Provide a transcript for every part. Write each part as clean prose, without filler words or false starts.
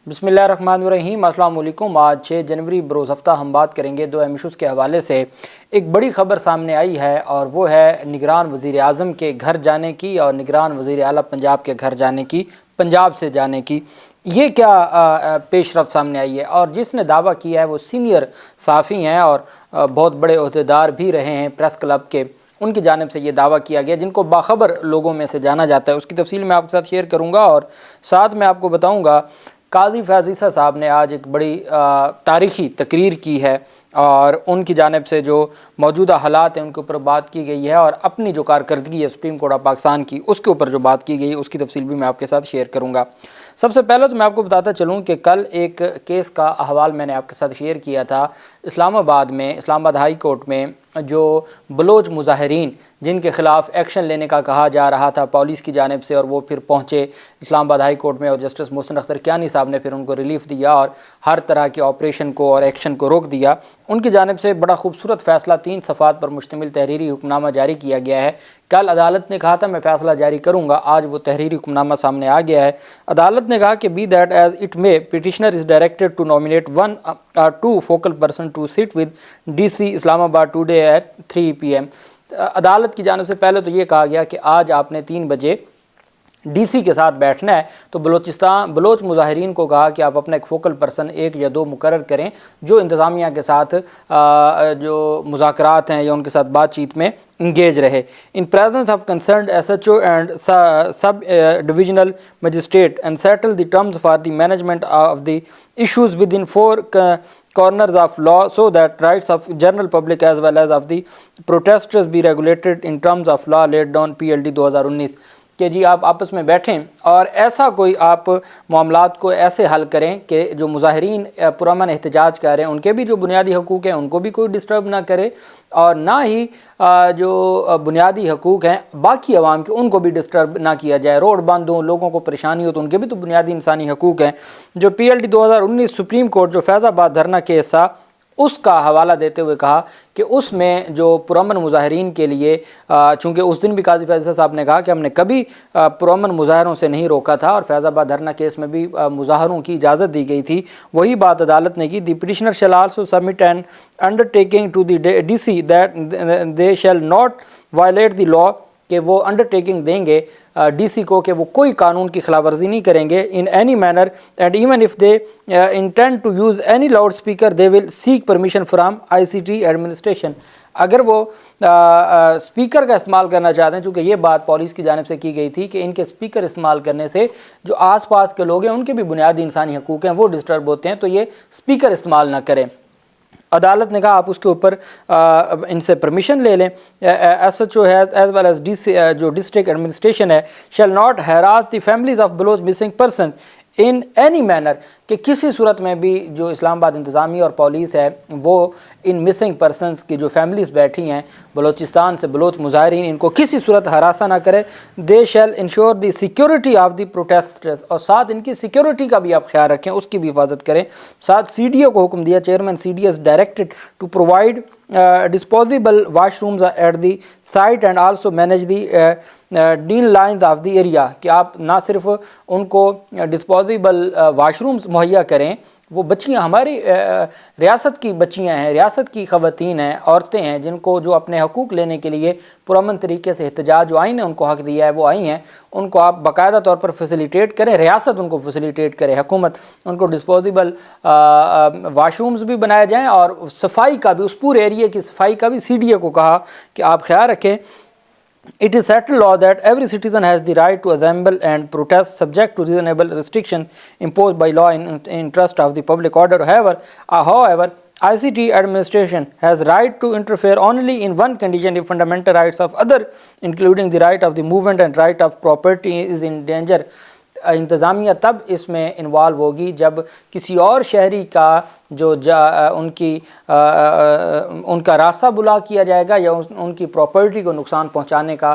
बिस्मिल्लाहिर्रहमानिर्रहीम। अस्सलाम वालेकुम। आज 6 जनवरी बरोज़ हफ्ता हम बात करेंगे दो अहम इशूज़ के हवाले से। एक बड़ी ख़बर सामने आई है और वो है निगरान वज़ीर आज़म के घर जाने की और निगरान वज़ीर आला पंजाब के घर जाने की, पंजाब से जाने की। ये क्या पेशरफ़्त सामने आई है, और जिसने दावा किया है वो सीनियर सहाफ़ी हैं और बहुत बड़े ओहदेदार भी रहे हैं प्रेस क्लब के। उनकी जानिब से ये दावा किया गया, जिनको बाखबर लोगों में से जाना जाता है। उसकी तफसील मैं आपके साथ शेयर करूँगा और साथ में आपको बताऊँगा काजी फैज़ ईसा साहब ने आज एक बड़ी तारीख़ी तकरीर की है और उनकी जानिब से जो मौजूदा हालात हैं उनके ऊपर बात की गई है और अपनी जो कारकर्दगी है सुप्रीम कोर्ट ऑफ पाकिस्तान की उसके ऊपर जो बात की गई है उसकी तफसील भी मैं आपके साथ शेयर करूँगा। सबसे पहले तो मैं आपको बताता चलूँ कि कल एक केस का अहवाल मैंने आपके साथ शेयर किया था। इस्लामाबाद हाई कोर्ट में जो बलोच मुजाहिरीन जिनके ख़िलाफ़ एक्शन लेने का कहा जा रहा था पुलिस की जानिब से, और वो फिर पहुँचे इस्लामाबाद हाई कोर्ट में और जस्टिस मोहसिन अख्तर कियानी साहब ने फिर उनको रिलीफ़ दिया और हर तरह के ऑपरेशन को और एक्शन को रोक दिया। उनकी जानिब से बड़ा खूबसूरत फ़ैसला 3 सफ़ात पर मुश्तमिल तहरीरी हुक्मनामा जारी किया गया है। कल अदालत ने कहा था मैं फ़ैसला जारी करूँगा, आज वो तहरीरी हुक्मनामा सामने आ गया है। अदालत ने कहा कि be that as it may petitioner is directed to nominate 1 or 2 focal person to sit with DC Islamabad today at 3 PM। अदालत की जानिब से पहले तो ये कहा गया कि आज आपने 3 बजे DC के साथ बैठना है। तो बलोच मुजाहिरीन को कहा कि आप अपना एक फोकल पर्सन 1 या 2 मुकर्रर करें जो इंतज़ामिया के साथ जो मुज़ाकरात हैं या उनके साथ बातचीत में इंगेज रहे। In presence of concerned SHO and sub divisional magistrate and settle the terms for the management of the issues with in 4 corners of law so that rights of general public as well as of the protesters be regulated in terms of law laid down PLD 2019। कि जी आप आपस में बैठें और ऐसा कोई आप मामलात को ऐसे हल करें कि जो मुजाहिरीन पुरअमन एहतजाज कर रहे हैं उनके भी जो बुनियादी हकूक़ हैं उनको भी कोई डिस्टर्ब ना करे और ना ही जो बुनियादी हकूक़ हैं बाकी अवाम के उनको भी डिस्टर्ब ना किया जाए। रोड बंद हो, लोगों को परेशानी हो, तो उनके भी तो बुनियादी इंसानी हकूक़ हैं। जो PLD 2019 सुप्रीम कोर्ट जो फैज़ाबाद धरना केस था उसका हवाला देते हुए कहा कि उसमें जो पुरअमन मुजाहिरीन के लिए चूँकि उस दिन भी काजी फैज़ ईसा साहब ने कहा कि हमने कभी पुरअमन मुजाहरों से नहीं रोका था और फैज़ाबाद धरना केस में भी मुजाहरों की इजाज़त दी गई थी। वही बात अदालत ने की। The petitioner shall also submit an undertaking to the DC that they shall not violate the law, कि वो अंडरटेकिंग देंगे DC को कि वो कोई कानून की खिलाफ वर्जी नहीं करेंगे in any manner and even if they intend to use any loud speaker they will seek permission from ICT administration. अगर वो स्पीकर का इस्तेमाल करना चाहते हैं, चूँकि ये बात पुलिस की जानिब से की गई थी कि इनके स्पीकर इस्तेमाल करने से जो आसपास के लोग हैं उनके भी बुनियादी इंसानी हकूक़ हैं वो डिस्टर्ब होते हैं, तो ये स्पीकर इस्तेमाल ना करें। अदालत ने कहा आप उसके ऊपर इनसे परमिशन ले लें। SHO है एज वेल एज DC जो डिस्ट्रिक्ट एडमिनिस्ट्रेशन है shall not harass the families of Baloch missing person in any manner, कि किसी सूरत में भी जो इस्लामाबाद इंतज़ामी और पुलिस है वो इन मिसिंग पर्सनस की जो फैमिलीज़ बैठी हैं बलोचिस्तान से, बलोच मुजाहिरीन, इनको किसी सूरत हरासा ना करे। They shall ensure the security of the protesters, और साथ इनकी सिक्योरिटी का भी आप ख्याल रखें, उसकी भी हिफाजत करें। साथ CDO को हुक्म दिया, chairman CDS directed to provide disposable washrooms at the site and also manage the डीन लाइन्स ऑफ द एरिया, कि आप ना सिर्फ उनको डिस्पोजेबल वाशरूम्स मुहैया करें, वो बच्चियाँ हमारी रियासत की बच्चियाँ हैं, रियासत की ख़वातीन हैं, औरतें हैं जिनको जो अपने हकूक़ लेने के लिए पुरअमन तरीके से एहतजाज जो आइन ने उनको हक़ दिया है वो आई हैं, उनको आप बाकायदा तौर पर फैसिलिटेट करें, रियासत उनको फैसिलिटेट करे, हुकूमत उनको डिस्पोजेबल वाशरूम्स भी बनाए जाएँ और सफाई का भी, उस पूरे एरिए की सफाई का भी CDO को कहा कि आप ख्याल रखें। It is settled law that every citizen has the right to assemble and protest subject to reasonable restrictions imposed by law in interest of the public order. However, ICT administration has right to interfere only in one condition: if fundamental rights of other, including the right of the movement and right of property, is in danger. इंतज़ामिया तब इसमें involve होगी जब किसी और शहरी का जो उनका रास्ता बुला किया जाएगा या उनकी प्रॉपर्टी को नुकसान पहुंचाने का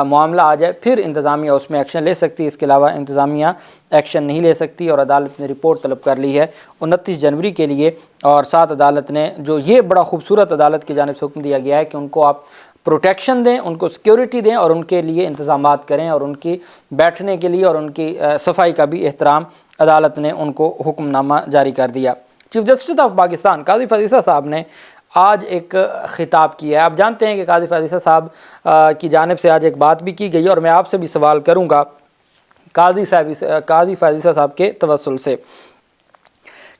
मामला आ जाए, फिर इंतज़ामिया उसमें एक्शन ले सकती है। इसके अलावा इंतज़ामिया एक्शन नहीं ले सकती और अदालत ने रिपोर्ट तलब कर ली है 29 जनवरी के लिए। और साथ अदालत ने जो ये बड़ा खूबसूरत अदालत की जानिब से हुक्म दिया गया है कि उनको आप प्रोटेक्शन दें, उनको सिक्योरिटी दें और उनके लिए इंतज़ामात करें और उनकी बैठने के लिए और उनकी सफाई का भी एहतराम अदालत ने उनको हुक्मनामा जारी कर दिया। चीफ जस्टिस ऑफ पाकिस्तान काजी फाजिल साहब ने आज एक ख़िताब किया है। आप जानते हैं कि काजी फाजिल साहब की जानिब से आज एक बात भी की गई और मैं आपसे भी सवाल करूँगा काजी फाजिल साहब के तवस्सुल से।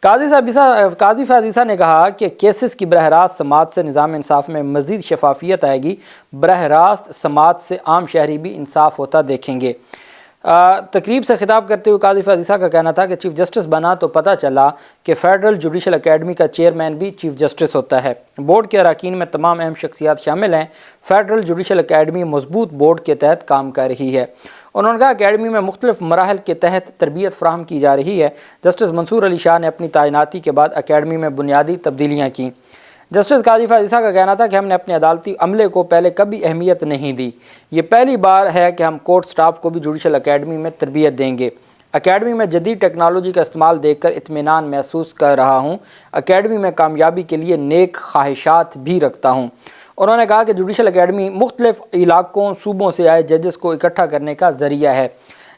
काजी फाजिल ने कहा कि केसेस की बरह रास्त समात से निज़ाम इंसाफ में मज़ीद शफाफियत आएगी, बरह रास्त समात से आम शहरी भी इंसाफ होता देखेंगे। तकरीब से खिताब करते हुए काजी फाजिल का कहना था कि चीफ़ जस्टिस बना तो पता चला कि फ़ेडरल जुडिशल अकेडमी का चेयरमैन भी चीफ़ जस्टिस होता है। बोर्ड के अरकान में तमाम अहम शख्सियात शामिल हैं। फ़ेडरल जुडिशल अकेडमी मजबूत बोर्ड के तहत काम कर रही है। उन्होंने कहा अकेडमी में मुख्तलिफ मराहल के तहत तरबियत फ़राहम की जा रही है। जस्टिस मंसूर अली शाह ने अपनी तैनाती के बाद अकेडमी में बुनियादी तब्दीलियाँ की। जस्टिस काजी फाजिल का कहना था कि हमने अपने अदालती अमले को पहले कभी अहमियत नहीं दी। ये पहली बार है कि हम कोर्ट स्टाफ को भी जुडिशल अकेडमी में तरबियत देंगे। अकेडमी में जदीद टेक्नोलॉजी का इस्तेमाल देखकर इत्मीनान महसूस कर रहा हूँ। अकेडमी में कामयाबी के लिए नेक ख्वाहिशात भी रखता हूँ। उन्होंने कहा कि जुडिशल अकेडमी मुख्तलिफ इलाकों सूबों से आए जजेस को इकट्ठा करने का ज़रिया है।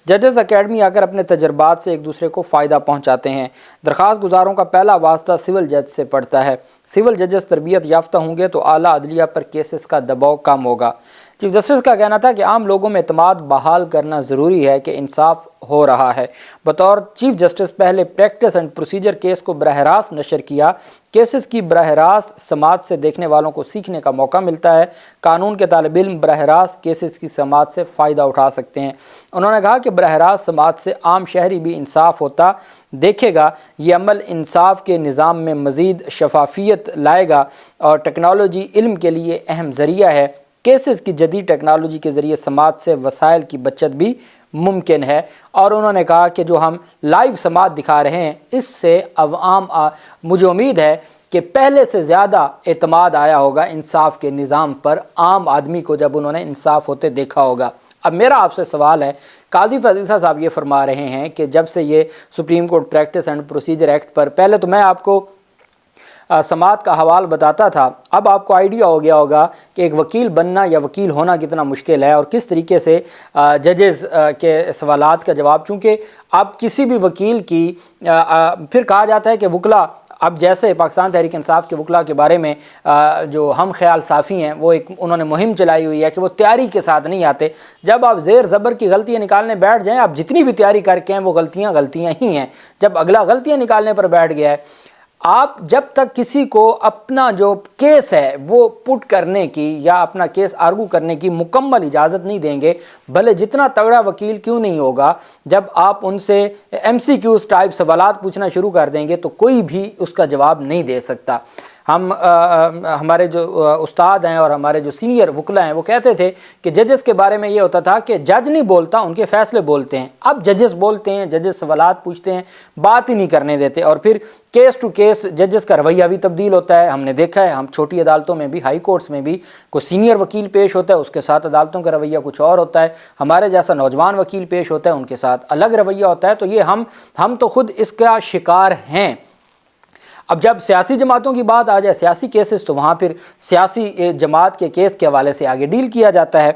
जजेस अकेडमी आकर अपने तजर्बात से एक दूसरे को फ़ायदा पहुंचाते हैं। दरख्वास्त गुजारों का पहला वास्ता सिविल जज से पड़ता है। सिविल जजेस तरबियत याफ्ता होंगे तो आला अदलिया पर केसेस का दबाव कम होगा। चीफ जस्टिस का कहना था कि आम लोगों में एतमाद बहाल करना ज़रूरी है कि इंसाफ हो रहा है। बतौर चीफ जस्टिस पहले प्रैक्टिस एंड प्रोसीजर केस को बरह रास्त नशर किया। केसेस की बरह रास्त समात से देखने वालों को सीखने का मौका मिलता है। कानून के तालिब इल्म बरह रास्त केसेस की समात से फ़ायदा उठा सकते हैं। उन्होंने कहा कि बरह रास्त समात से आम शहरी भी इंसाफ होता देखेगा। ये अमल इंसाफ के निज़ाम में मज़ीद शफाफियत लाएगा और टेक्नोलॉजी इल्म के लिए अहम ज़रिया है। केसेस की जदीद टेक्नोलॉजी के ज़रिए समात से वसाइल की बचत भी मुमकिन है। और उन्होंने कहा कि जो हम लाइव समात दिखा रहे हैं इससे अवाम मुझे उम्मीद है कि पहले से ज़्यादा एतमाद आया होगा इंसाफ के निज़ाम पर आम आदमी को जब उन्होंने इंसाफ होते देखा होगा। अब मेरा आपसे सवाल है, काजी फाजिल साहब ये फरमा रहे हैं कि जब से ये supreme court practice and procedure act पर, पहले तो मैं आपको समात का हवाल बताता था, अब आपको आइडिया हो गया होगा कि एक वकील बनना या वकील होना कितना मुश्किल है और किस तरीके से जजेस के सवालात का जवाब, चूँकि अब किसी भी वकील की फिर कहा जाता है कि वकला, अब जैसे पाकिस्तान तहरीक इंसाफ के वकला के बारे में जो हम ख्याल साफ़ी हैं वो एक उन्होंने मुहिम चलाई हुई है कि वो तैयारी के साथ नहीं आते। जब आप ज़ेर ज़बर की गलतियाँ निकालने बैठ जाएँ, आप जितनी भी तैयारी करके हैं वो गलतियाँ ही हैं। जब अगला गलतियाँ निकालने पर बैठ गया है, आप जब तक किसी को अपना जो केस है वो पुट करने की या अपना केस आर्गू करने की मुकम्मल इजाज़त नहीं देंगे, भले जितना तगड़ा वकील क्यों नहीं होगा, जब आप उनसे MCQs टाइप सवालात पूछना शुरू कर देंगे तो कोई भी उसका जवाब नहीं दे सकता। हमारे जो उस्ताद हैं और हमारे जो सीनियर वकला हैं वो कहते थे कि जजेस के बारे में ये होता था कि जज नहीं बोलता, उनके फ़ैसले बोलते हैं। अब जजेस बोलते हैं, जजेस सवालात पूछते हैं, बात ही नहीं करने देते और फिर केस टू केस जजेस का रवैया भी तब्दील होता है। हमने देखा है, हम छोटी अदालतों में भी, हाई कोर्ट्स में भी कोई सीनियर वकील पेश होता है, उसके साथ अदालतों का रवैया कुछ और होता है। हमारे जैसा नौजवान वकील पेश होता है, उनके साथ अलग रवैया होता है। तो ये हम तो खुद इसका शिकार हैं। अब जब सियासी जमातों की बात आ जाए, सियासी केसेस, तो वहाँ फिर सियासी जमात के केस के हवाले से आगे डील किया जाता है।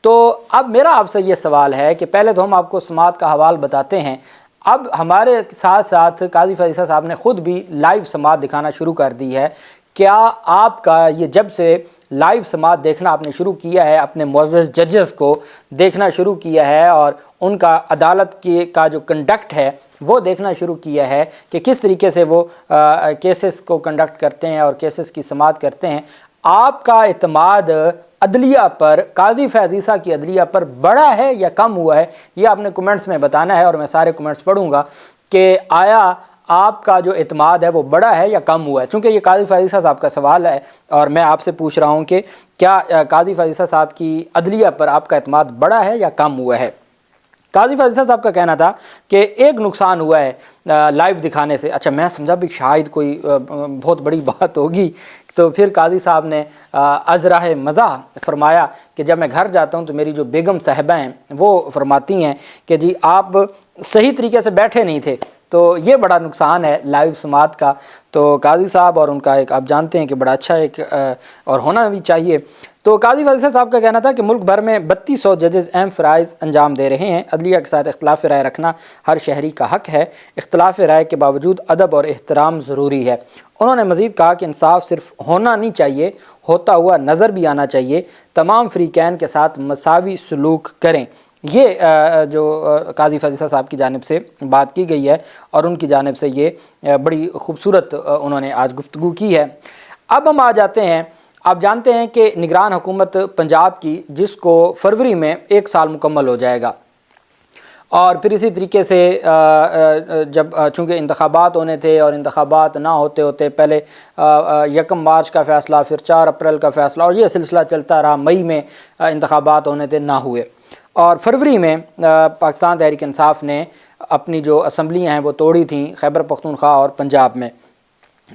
तो अब मेरा आपसे ये सवाल है कि पहले तो हम आपको समात का हवाल बताते हैं, अब हमारे साथ साथ काजी फाजिल साहब ने ख़ुद भी लाइव समात दिखाना शुरू कर दी है। क्या आपका ये जब से लाइव समात देखना आपने शुरू किया है, अपने मुअज़्ज़ज़ जजेस को देखना शुरू किया है और उनका अदालत का जो कंडक्ट है वो देखना शुरू किया है कि किस तरीके से वो केसेस को कंडक्ट करते हैं और केसेस की समात करते हैं, आपका एतमाद अदलिया पर, काजी फाजिल की अदलिया पर बढ़ा है या कम हुआ है, ये आपने कमेंट्स में बताना है। और मैं सारे कमेंट्स पढ़ूँगा कि आया आपका जो एतमाद है वो बढ़ा है या कम हुआ है, क्योंकि ये काजी फाजिल साहब का सवाल है और मैं आपसे पूछ रहा हूँ कि क्या काजी फाजिल साहब की अदलिया पर आपका एतमाद बढ़ा है या कम हुआ है। काजी फाजिल साहब का कहना था कि एक नुकसान हुआ है लाइव दिखाने से। अच्छा, मैं समझा भी शायद कोई बहुत बड़ी बात होगी, तो फिर काजी साहब ने अज़राह मज़ाह फरमाया कि जब मैं घर जाता हूँ तो मेरी जो बेगम साहिबा हैं वो फरमाती हैं कि जी आप सही तरीके से बैठे नहीं थे, تو یہ بڑا نقصان ہے لائیو سماعت کا۔ تو قاضی صاحب اور ان کا ایک آپ جانتے ہیں کہ بڑا اچھا ایک اور ہونا بھی چاہیے۔ تو قاضی فیصل صاحب کا کہنا تھا کہ ملک بھر میں 3200 ججز اہم فرائض انجام دے رہے ہیں۔ عدلیہ کے ساتھ اختلاف رائے رکھنا ہر شہری کا حق ہے، اختلاف رائے کے باوجود ادب اور احترام ضروری ہے۔ انہوں نے مزید کہا کہ انصاف صرف ہونا نہیں چاہیے، ہوتا ہوا نظر بھی آنا چاہیے، تمام فریقین کے ساتھ مساوی سلوک کریں۔ یہ جو قاضی فیصل صاحب کی جانب سے بات کی گئی ہے اور ان کی جانب سے یہ بڑی خوبصورت انہوں نے آج گفتگو کی ہے۔ اب ہم آ جاتے ہیں، آپ جانتے ہیں کہ نگران حکومت پنجاب کی، جس کو فروری میں 1 سال مکمل ہو جائے گا، اور پھر اسی طریقے سے جب چونکہ انتخابات ہونے تھے اور انتخابات نہ ہوتے ہوتے پہلے 1 مارچ کا فیصلہ، پھر 4 اپریل کا فیصلہ، اور یہ سلسلہ چلتا رہا۔ مئی میں انتخابات ہونے تھے، نہ ہوئے، اور فروری میں پاکستان تحریک انصاف نے اپنی جو اسمبلیاں ہیں وہ توڑی تھیں خیبر پختونخوا اور پنجاب میں۔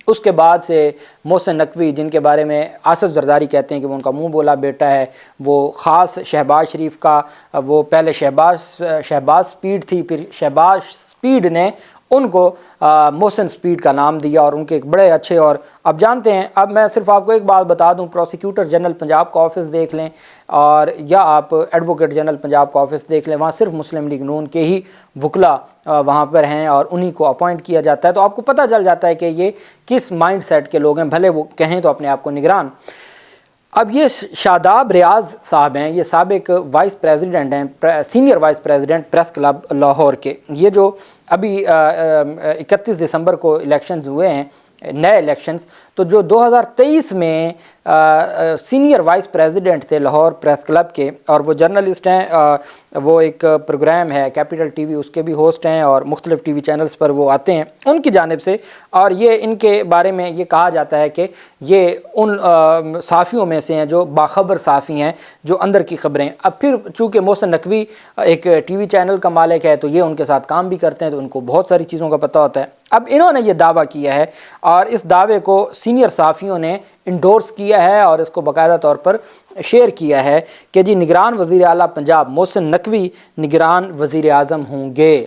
اس کے بعد سے محسن نقوی، جن کے بارے میں آصف زرداری کہتے ہیں کہ وہ ان کا منہ بولا بیٹا ہے، وہ خاص شہباز شریف کا، وہ پہلے شہباز سپیڈ تھی، پھر شہباز سپیڈ نے ان کو محسن سپیڈ کا نام دیا، اور ان کے ایک بڑے اچھے، اور اب جانتے ہیں، اب میں صرف آپ کو ایک بات بتا دوں، پروسیکیوٹر جنرل پنجاب کا آفس دیکھ لیں، اور یا آپ ایڈوکیٹ جنرل پنجاب کا آفس دیکھ لیں، وہاں صرف مسلم لیگ نون کے ہی وکلا وہاں پر ہیں اور انہی کو اپوائنٹ کیا جاتا ہے۔ تو آپ کو پتہ چل جاتا ہے کہ یہ کس مائنڈ سیٹ کے لوگ ہیں، بھلے وہ کہیں تو اپنے آپ کو نگران۔ اب یہ شاداب ریاض صاحب ہیں، یہ سابق وائس پریزیڈنٹ ہیں، senior vice president press club Lahore کے۔ یہ جو ابھی 31 دسمبر کو الیکشنز ہوئے ہیں، نئے الیکشنز، تو جو 2023 میں سینئر وائس پریزیڈنٹ تھے لاہور پریس کلب کے، اور وہ جرنلسٹ ہیں، وہ ایک پروگرام ہے کیپٹل ٹی وی، اس کے بھی ہوسٹ ہیں، اور مختلف ٹی وی چینلز پر وہ آتے ہیں ان کی جانب سے، اور یہ ان کے بارے میں یہ کہا جاتا ہے کہ یہ ان صحافیوں میں سے ہیں جو باخبر صحافی ہیں، جو اندر کی خبریں۔ اب پھر چونکہ محسن نقوی ایک ٹی وی چینل کا مالک ہے، تو یہ ان کے ساتھ کام بھی کرتے ہیں، تو ان کو بہت ساری چیزوں کا پتہ ہوتا ہے۔ اب انہوں نے یہ دعویٰ کیا ہے، اور اس دعوے کو سینئر صحافیوں نے انڈورس کیا ہے، اور اس کو باقاعدہ طور پر شیئر کیا ہے کہ جی نگران وزیر اعلیٰ پنجاب محسن نقوی نگران وزیر اعظم ہوں گے۔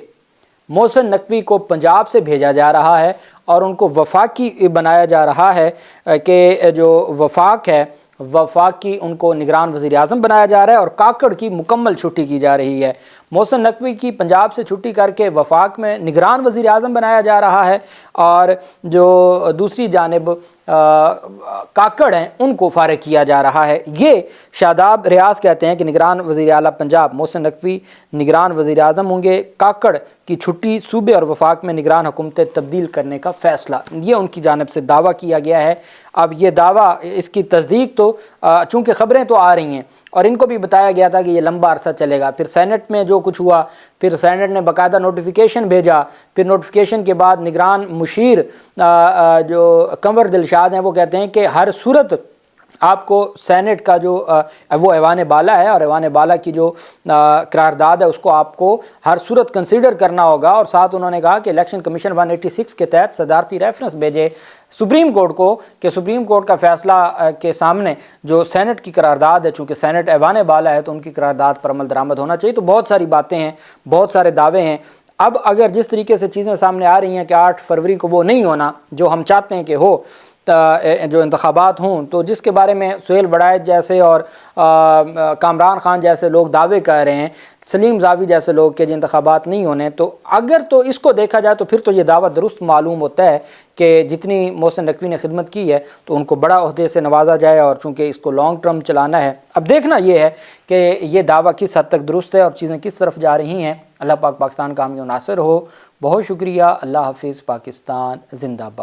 محسن نقوی کو پنجاب سے بھیجا جا رہا ہے، اور ان کو وفاقی بنایا جا رہا ہے، کہ جو وفاق ہے، وفاقی ان کو نگران وزیر اعظم بنایا جا رہا ہے، اور کاکڑ کی مکمل چھٹی کی جا رہی ہے۔ محسن نقوی کی پنجاب سے چھٹی کر کے وفاق میں نگران وزیر اعظم بنایا جا رہا ہے، اور جو دوسری جانب کاکڑ ہیں ان کو فارغ کیا جا رہا ہے۔ یہ شاداب ریاض کہتے ہیں کہ نگران وزیر اعلیٰ پنجاب محسن نقوی نگران وزیر اعظم ہوں گے، کاکڑ کی چھٹی، صوبے اور وفاق میں نگران حکومتیں تبدیل کرنے کا فیصلہ، یہ ان کی جانب سے دعویٰ کیا گیا ہے۔ اب یہ دعویٰ، اس کی تصدیق تو چونکہ خبریں تو آ رہی ہیں، اور ان کو بھی بتایا گیا تھا کہ یہ لمبا عرصہ چلے گا، پھر سینٹ میں جو کچھ ہوا، پھر سینٹ نے باقاعدہ نوٹیفیکیشن بھیجا، پھر نوٹیفیکیشن کے بعد نگران مشیر جو کنور دلشاد ہیں، وہ کہتے ہیں کہ ہر صورت آپ کو سینٹ کا جو وہ ایوان بالا ہے، اور ایوان بالا کی جو قرارداد ہے، اس کو آپ کو ہر صورت کنسیڈر کرنا ہوگا، اور ساتھ انہوں نے کہا کہ الیکشن کمیشن 186 کے تحت صدارتی ریفرنس بھیجے سپریم کورٹ کو، کہ سپریم کورٹ کا فیصلہ کے سامنے جو سینٹ کی قرارداد ہے، چونکہ سینٹ ایوان بالا ہے تو ان کی قرارداد پر عمل درآمد ہونا چاہیے۔ تو بہت ساری باتیں ہیں، بہت سارے دعوے ہیں۔ اب اگر جس طریقے سے چیزیں سامنے آ رہی ہیں کہ 8 فروری کو وہ نہیں ہونا جو ہم چاہتے ہیں کہ ہو، جو انتخابات ہوں، تو جس کے بارے میں سہیل وڑائچ جیسے اور کامران خان جیسے لوگ دعوے کر رہے ہیں، سلیم زاوی جیسے لوگ کہ انتخابات نہیں ہونے، تو اگر تو اس کو دیکھا جائے تو پھر تو یہ دعویٰ درست معلوم ہوتا ہے کہ جتنی محسن نقوی نے خدمت کی ہے تو ان کو بڑا عہدے سے نوازا جائے، اور چونکہ اس کو لانگ ٹرم چلانا ہے۔ اب دیکھنا یہ ہے کہ یہ دعویٰ کس حد تک درست ہے اور چیزیں کس طرف جا رہی ہیں۔ اللہ پاک پاکستان کا حامی و ناصر ہو۔ بہت شکریہ۔ اللہ حافظ۔ پاکستان زندہ باد۔